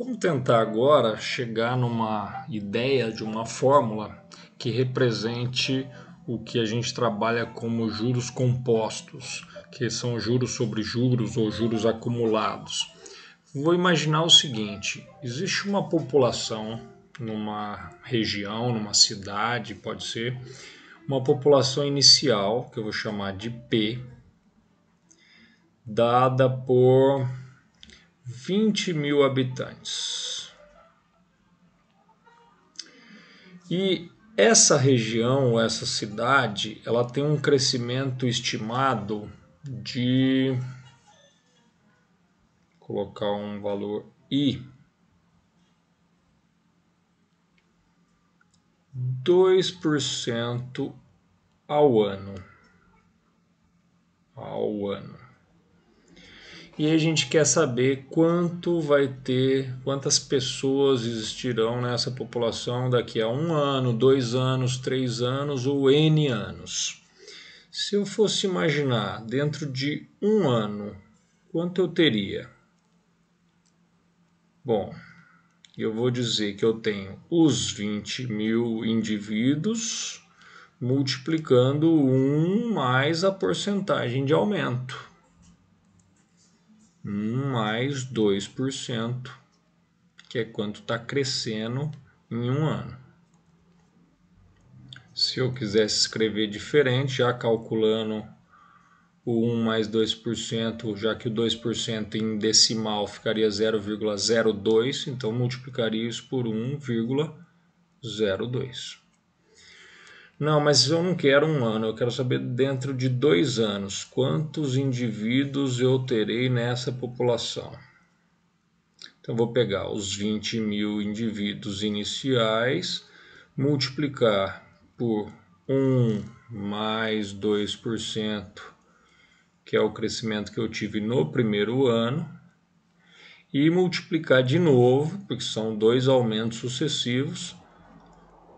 Vamos tentar agora chegar numa ideia de uma fórmula que represente o que a gente trabalha como juros compostos, que são juros sobre juros ou juros acumulados. Vou imaginar o seguinte: existe uma população numa região, numa cidade, pode ser uma população inicial, que eu vou chamar de P, dada por 20 mil habitantes. E essa região, essa cidade, ela tem um crescimento estimado de, vou colocar um valor I, 2% ao ano. E a gente quer saber quantas pessoas existirão nessa população daqui a 1 ano, 2 anos, 3 anos ou N anos. Se eu fosse imaginar dentro de 1 ano, quanto eu teria? Bom, eu vou dizer que eu tenho os 20 mil indivíduos multiplicando 1 mais a porcentagem de aumento. 1 mais 2%, que é quanto está crescendo em 1 ano. Se eu quisesse escrever diferente, já calculando o 1 mais 2%, já que o 2% em decimal ficaria 0,02, então multiplicaria isso por 1,02. Não, mas eu não quero 1 ano, eu quero saber dentro de 2 anos, quantos indivíduos eu terei nessa população. Então, vou pegar os 20 mil indivíduos iniciais, multiplicar por 1 mais 2%, que é o crescimento que eu tive no primeiro ano, e multiplicar de novo, porque são 2 aumentos sucessivos,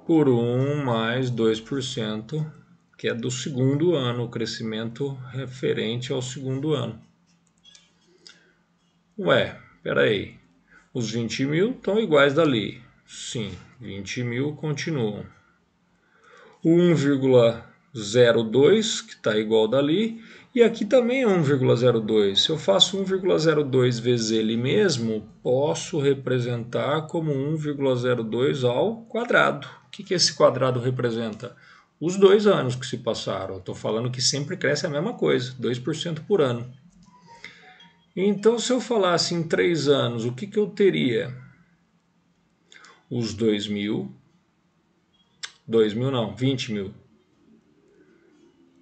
por 1 mais 2%, que é do segundo ano, o crescimento referente ao segundo ano. Ué, peraí, os 20 mil estão iguais dali. Sim, 20 mil continuam. O 1,02, que está igual dali, e aqui também é 1,02. Se eu faço 1,02 vezes ele mesmo, posso representar como 1,02 ao quadrado. O que esse quadrado representa? Os 2 anos que se passaram. Estou falando que sempre cresce a mesma coisa, 2% por ano. Então, se eu falasse em 3 anos, o que eu teria? Os 20 mil,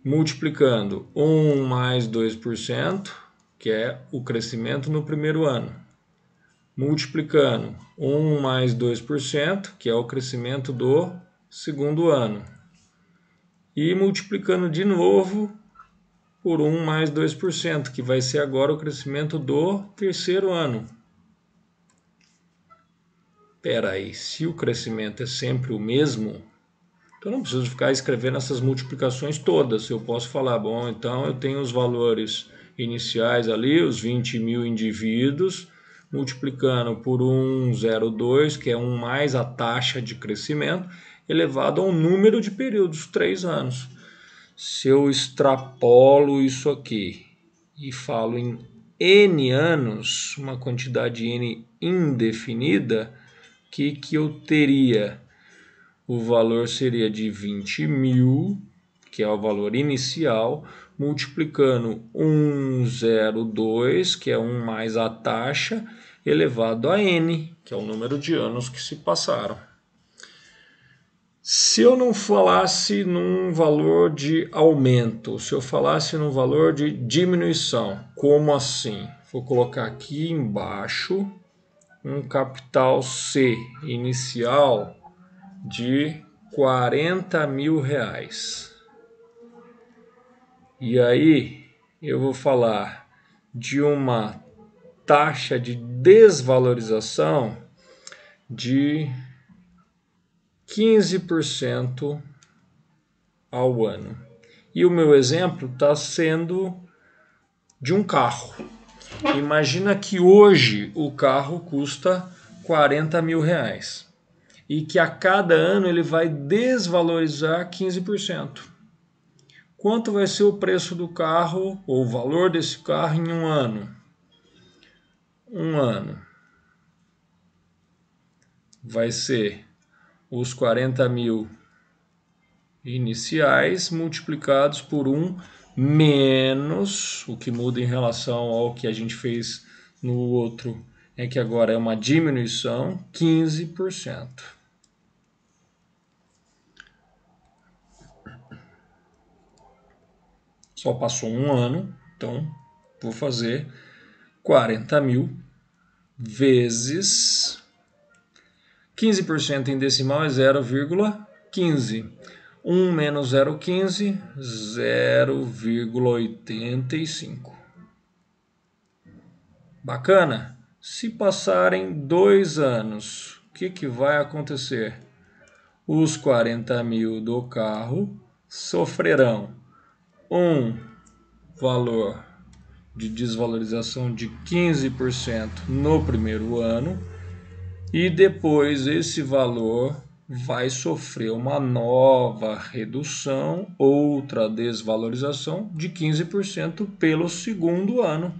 multiplicando 1 mais 2%, que é o crescimento no primeiro ano, multiplicando 1 mais 2%, que é o crescimento do segundo ano, e multiplicando de novo por 1 mais 2%, que vai ser agora o crescimento do terceiro ano. Espera aí, se o crescimento é sempre o mesmo, então não preciso ficar escrevendo essas multiplicações todas. Eu posso falar, bom, então eu tenho os valores iniciais ali, os 20 mil indivíduos, multiplicando por 1,02, que é 1 mais a taxa de crescimento, elevado a um número de períodos, 3 anos. Se eu extrapolo isso aqui e falo em N anos, uma quantidade N indefinida, o que eu teria? O valor seria de 20 mil, que é o valor inicial, multiplicando 1,02, que é 1 mais a taxa, elevado a N, que é o número de anos que se passaram. Se eu não falasse num valor de aumento, se eu falasse num valor de diminuição, como assim? Vou colocar aqui embaixo um capital C inicial de 40 mil reais. E aí eu vou falar de uma taxa de desvalorização de 15% ao ano. E o meu exemplo está sendo de um carro. Imagina que hoje o carro custa R$ 40.000 e que a cada ano ele vai desvalorizar 15%. Quanto vai ser o preço do carro ou o valor desse carro em um ano? Um ano vai ser os 40.000 iniciais multiplicados por 1 menos, o que muda em relação ao que a gente fez no outro, é que agora é uma diminuição, 15%. Só passou um ano, então vou fazer 40.000 vezes 15% em decimal é 0,15. 1 menos 0,15, 0,85. Bacana? Se passarem 2 anos, o que vai acontecer? Os 40.000 do carro sofrerão um valor de desvalorização de 15% no primeiro ano e depois esse valor vai sofrer uma nova redução, outra desvalorização de 15% pelo segundo ano.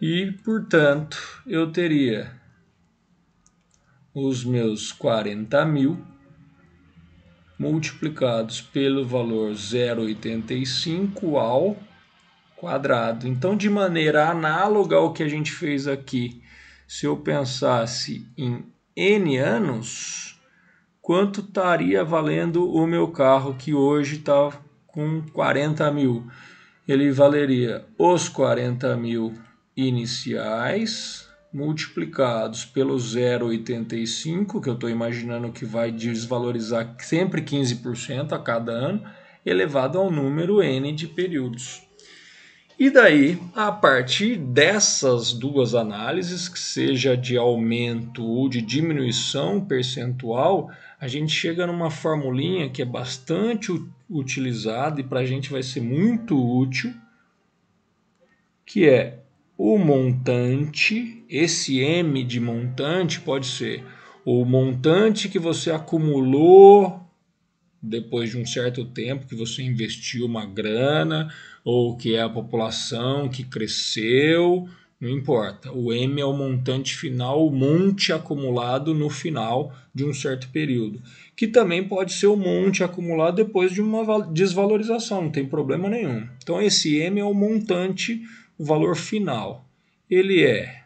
E, portanto, eu teria os meus 40.000 multiplicados pelo valor 0,85 ao quadrado. Então, de maneira análoga ao que a gente fez aqui, se eu pensasse em N anos, quanto estaria valendo o meu carro que hoje está com 40.000? Ele valeria os 40.000 iniciais multiplicados pelo 0,85, que eu estou imaginando que vai desvalorizar sempre 15% a cada ano, elevado ao número N de períodos. E daí, a partir dessas duas análises, que seja de aumento ou de diminuição percentual, a gente chega numa formulinha que é bastante utilizada e para a gente vai ser muito útil, que é o montante. Esse M de montante pode ser o montante que você acumulou depois de um certo tempo que você investiu uma grana, ou que é a população que cresceu, não importa. O M é o montante final, o monte acumulado no final de um certo período, que também pode ser o monte acumulado depois de uma desvalorização, não tem problema nenhum. Então esse M é o montante, o valor final. Ele é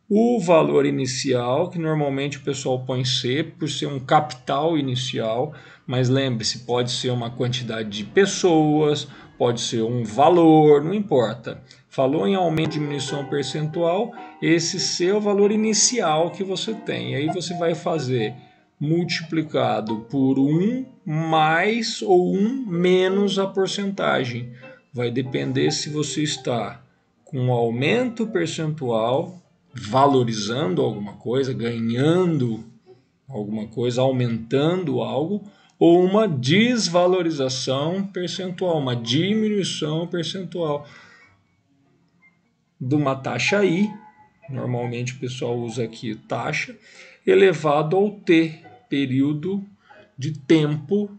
o valor inicial, que normalmente o pessoal põe C por ser um capital inicial, mas lembre-se, pode ser uma quantidade de pessoas, pode ser um valor, não importa. Falou em aumento e diminuição percentual, esse C é o valor inicial que você tem. E aí você vai fazer multiplicado por 1 mais ou 1 menos a porcentagem. Vai depender se você está com aumento percentual, valorizando alguma coisa, ganhando alguma coisa, aumentando algo, ou uma desvalorização percentual, uma diminuição percentual de uma taxa I, normalmente o pessoal usa aqui taxa, elevado ao T, período de tempo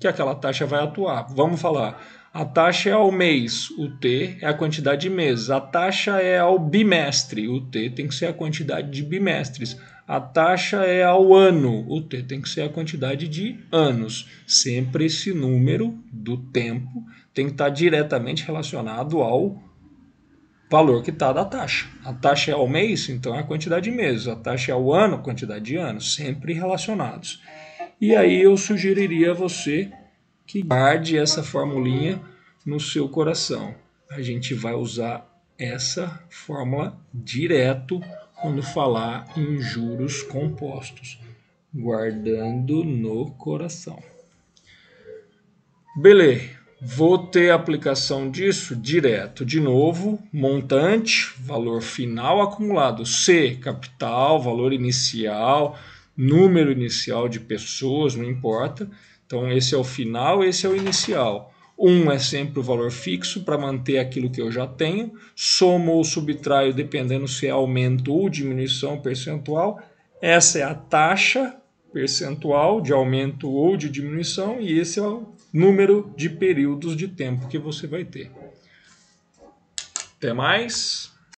que aquela taxa vai atuar. Vamos falar, a taxa é ao mês, o T é a quantidade de meses. A taxa é ao bimestre, o T tem que ser a quantidade de bimestres. A taxa é ao ano, o T tem que ser a quantidade de anos. Sempre esse número do tempo tem que estar diretamente relacionado ao valor que está da taxa. A taxa é ao mês, então é a quantidade de meses. A taxa é ao ano, a quantidade de anos, sempre relacionados. E aí eu sugeriria a você que guarde essa formulinha no seu coração. A gente vai usar essa fórmula direto quando falar em juros compostos, guardando no coração. Beleza, vou ter aplicação disso direto. De novo, montante, valor final acumulado, C, capital, valor inicial, número inicial de pessoas, não importa. Então esse é o final, esse é o inicial. 1 é sempre o valor fixo para manter aquilo que eu já tenho. Somo ou subtraio dependendo se é aumento ou diminuição percentual. Essa é a taxa percentual de aumento ou de diminuição e esse é o número de períodos de tempo que você vai ter. Até mais!